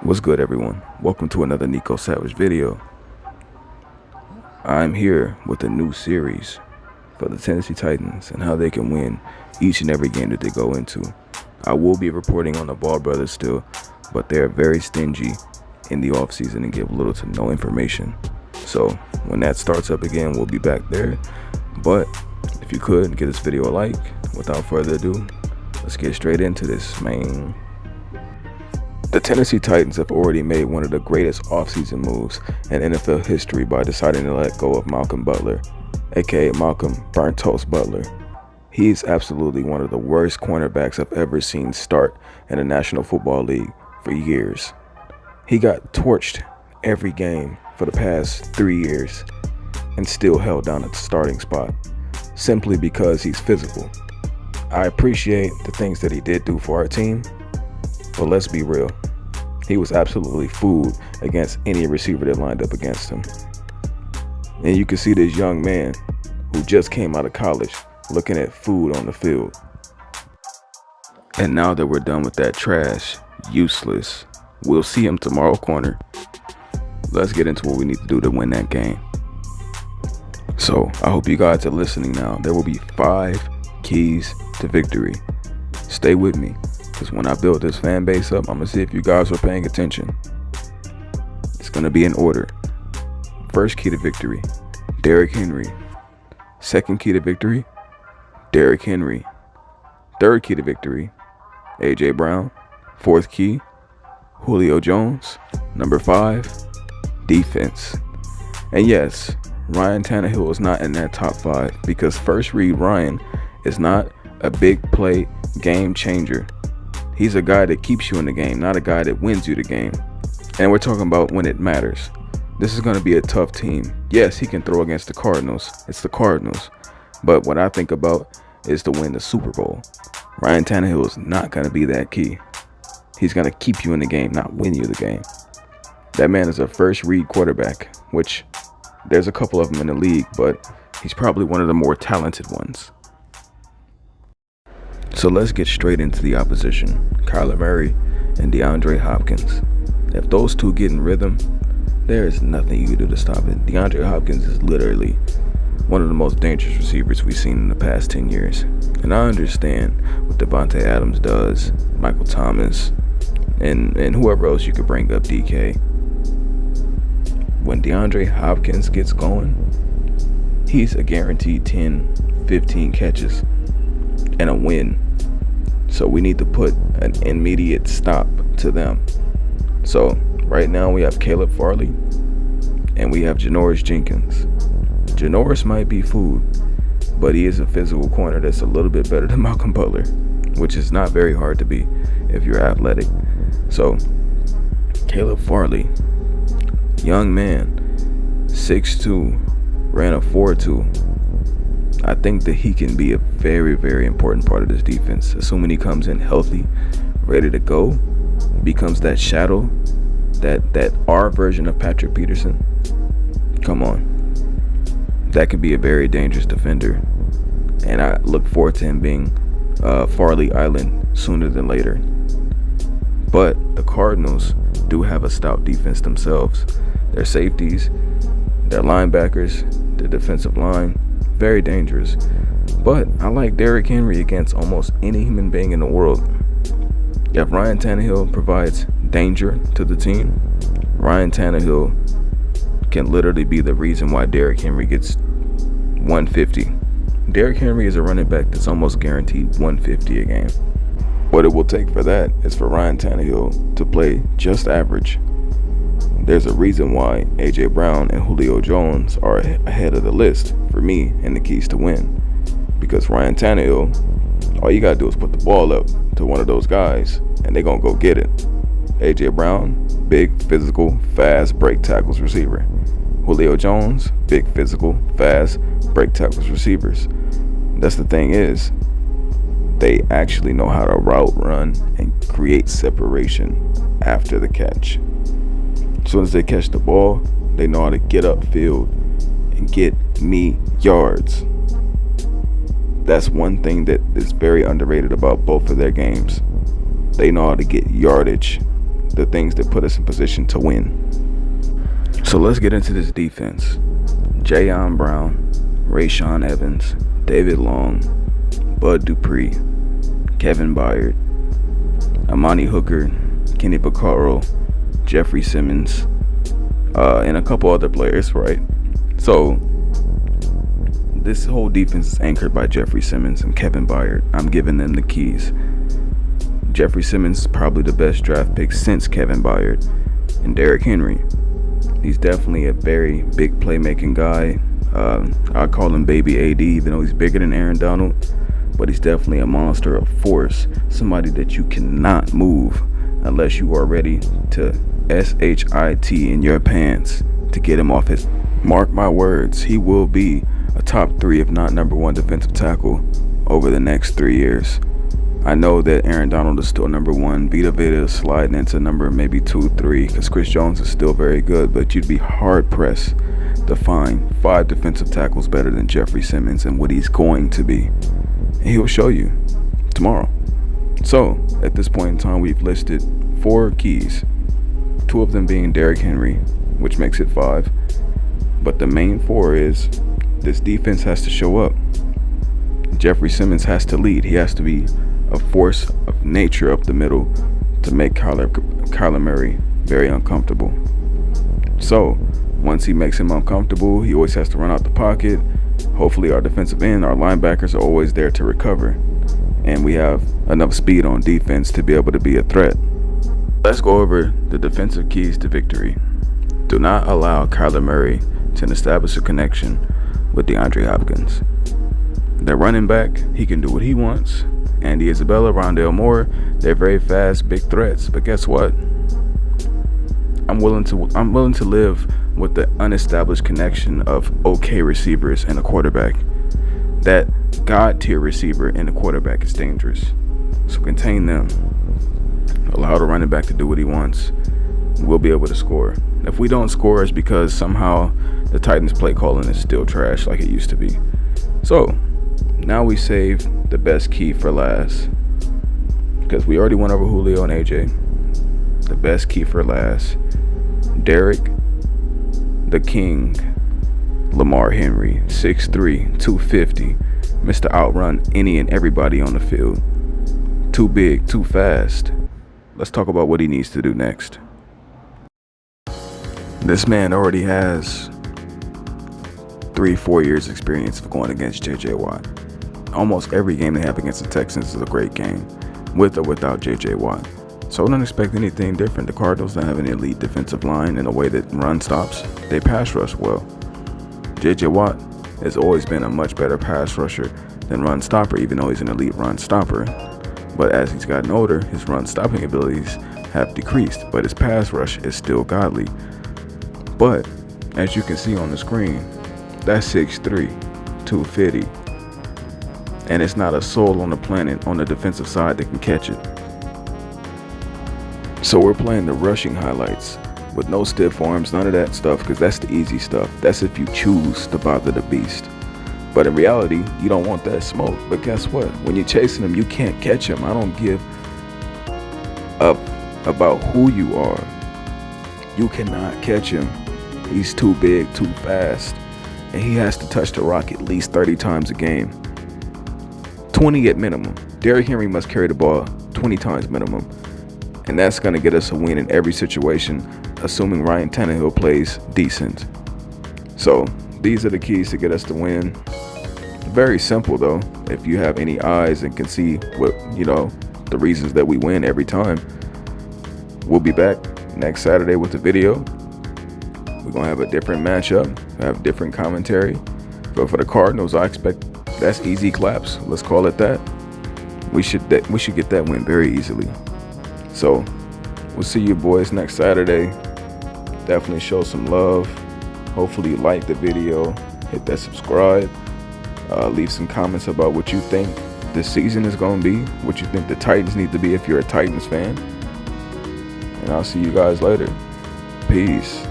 What's good, everyone? Welcome to another Nico Savage video. I'm here with a new series for the Tennessee Titans and how they can win each and every game that they go into. I will be reporting on the Ball brothers still, but they're very stingy in the offseason and give little to no information. So when that starts up again, we'll be back there. But if you could, give this video a like. Without further ado, let's get straight into this, man. The Tennessee Titans have already made one of the greatest offseason moves in NFL history by deciding to let go of Malcolm Butler, aka Malcolm Burnt Toast Butler. He's absolutely one of the worst cornerbacks I've ever seen start in the National Football League for years. He got torched every game for the past 3 years and still held down at the starting spot, simply because he's physical. I appreciate the things that he did do for our team, but let's be real, he was absolutely fooled against any receiver that lined up against him. And you can see this young man who just came out of college looking at food on the field. And now that we're done with that trash, useless, we'll see him tomorrow corner. Let's get into what we need to do to win that game. So I hope you guys are listening now. There will be 5 keys to victory. Stay with me, because when I build this fan base up, I'm going to see if you guys are paying attention. It's going to be in order. First key to victory, Derrick Henry. Second key to victory, Derrick Henry. Third key to victory, A.J. Brown. Fourth key, Julio Jones. Number 5, defense. And yes, Ryan Tannehill is not in that top 5 because first read Ryan is not a big play game changer. He's a guy that keeps you in the game, not a guy that wins you the game. And we're talking about when it matters. This is going to be a tough team. Yes, he can throw against the Cardinals. It's the Cardinals. But what I think about is to win the Super Bowl. Ryan Tannehill is not going to be that key. He's going to keep you in the game, not win you the game. That man is a first read quarterback, which there's a couple of them in the league, but he's probably one of the more talented ones. So let's get straight into the opposition. Kyler Murray and DeAndre Hopkins. If those two get in rhythm, there is nothing you can do to stop it. DeAndre Hopkins is literally one of the most dangerous receivers we've seen in the past 10 years. And I understand what Devontae Adams does, Michael Thomas, and whoever else you could bring up, DK. When DeAndre Hopkins gets going, he's a guaranteed 10, 15 catches and a win. So we need to put an immediate stop to them. So right now we have Caleb Farley and we have Janoris Jenkins. Janoris might be food, but he is a physical corner that's a little bit better than Malcolm Butler, which is not very hard to be if you're athletic. So Caleb Farley, young man, 6'2", ran a 4.2. I think that he can be a very, very important part of this defense, assuming he comes in healthy, ready to go, becomes that shadow, that R version of Patrick Peterson. Come on. That could be a very dangerous defender, and I look forward to him being Farley Island sooner than later. But the Cardinals do have a stout defense themselves. Their safeties, their linebackers, their defensive line, very dangerous. But I like Derrick Henry against almost any human being in the world. If Ryan Tannehill provides danger to the team, Ryan Tannehill can literally be the reason why Derrick Henry gets 150. Derrick Henry is a running back that's almost guaranteed 150 a game. What it will take for that is for Ryan Tannehill to play just average. There's a reason why A.J. Brown and Julio Jones are ahead of the list for me in the keys to win. Because Ryan Tannehill, all you got to do is put the ball up to one of those guys, and they're going to go get it. A.J. Brown, big, physical, fast break tackles receiver. Julio Jones, big, physical, fast break tackles receivers. That's the thing is, they actually know how to route run and create separation after the catch. As soon as they catch the ball, they know how to get upfield and get me yards. That's one thing that is very underrated about both of their games. They know how to get yardage. the things that put us in position to win. So let's get into this defense. Jayon Brown, Rashawn Evans, David Long, Bud Dupree, Kevin Byard, Amani Hooker, Kenny Vaccaro, Jeffrey Simmons, and a couple other players, right? So this whole defense is anchored by Jeffrey Simmons and Kevin Byard. I'm giving them the keys. Jeffrey Simmons is probably the best draft pick since Kevin Byard. And Derrick Henry, he's definitely a very big playmaking guy. I call him Baby AD, even though he's bigger than Aaron Donald. But he's definitely a monster of force. Somebody that you cannot move unless you are ready to SHIT in your pants to get him off his. Mark my words, he will be a top 3, if not number 1 defensive tackle over the next 3 years. I know that Aaron Donald is still number 1. Vita Vea is sliding into number maybe 2, 3, because Chris Jones is still very good, but you'd be hard pressed to find 5 defensive tackles better than Jeffrey Simmons and what he's going to be. And he'll show you tomorrow. So at this point in time, we've listed 4 keys, 2 of them being Derrick Henry, which makes it 5. But the main 4 is this defense has to show up. Jeffrey Simmons has to lead. He has to be a force of nature up the middle to make Kyler Murray very uncomfortable. So once he makes him uncomfortable, he always has to run out the pocket. Hopefully our defensive end, our linebackers are always there to recover. And we have enough speed on defense to be able to be a threat. Let's go over the defensive keys to victory. Do not allow Kyler Murray to establish a connection with DeAndre Hopkins. The running back, he can do what he wants. Andy Isabella, Rondale Moore, they're very fast, big threats. But guess what? I'm willing to live with the unestablished connection of okay receivers and a quarterback. That God tier receiver and a quarterback is dangerous. So contain them. Allow the running back to do what he wants. We'll be able to score. If we don't score, it's because somehow the Titans play calling is still trash like it used to be. So now we save the best key for last, because we already went over Julio and AJ. The best key for last, Derrick the King Lamar Henry, 6'3", 250, Mr. Outrun any and everybody on the field. Too big, too fast. Let's talk about what he needs to do next. This man already has 3-4 years experience of going against JJ Watt. Almost every game they have against the Texans is a great game, with or without JJ Watt. So don't expect anything different. The Cardinals don't have an elite defensive line in a way that run stops. They pass rush well. JJ Watt has always been a much better pass rusher than run stopper, even though he's an elite run stopper. But as he's gotten older, his run stopping abilities have decreased, but his pass rush is still godly. But as you can see on the screen, that's 6'3", 250. And it's not a soul on the planet on the defensive side that can catch it. So we're playing the rushing highlights with no stiff arms, none of that stuff, because that's the easy stuff. That's if you choose to bother the beast. But in reality, you don't want that smoke. But guess what? When you're chasing him, you can't catch him. I don't give up about who you are. You cannot catch him. He's too big, too fast. And he has to touch the rock at least 30 times a game. 20 at minimum. Derrick Henry must carry the ball 20 times minimum. And that's going to get us a win in every situation, assuming Ryan Tannehill plays decent. So these are the keys to get us to win. Very simple though. If you have any eyes and can see what, the reasons that we win every time. We'll be back next Saturday with a video. We're going to have a different matchup, have different commentary. But for the Cardinals, I expect that's easy claps. Let's call it that. We should get that win very easily. So we'll see you boys next Saturday. Definitely show some love. Hopefully you like the video. Hit that subscribe. Leave some comments about what you think this season is going to be. What you think the Titans need to be if you're a Titans fan. And I'll see you guys later. Peace.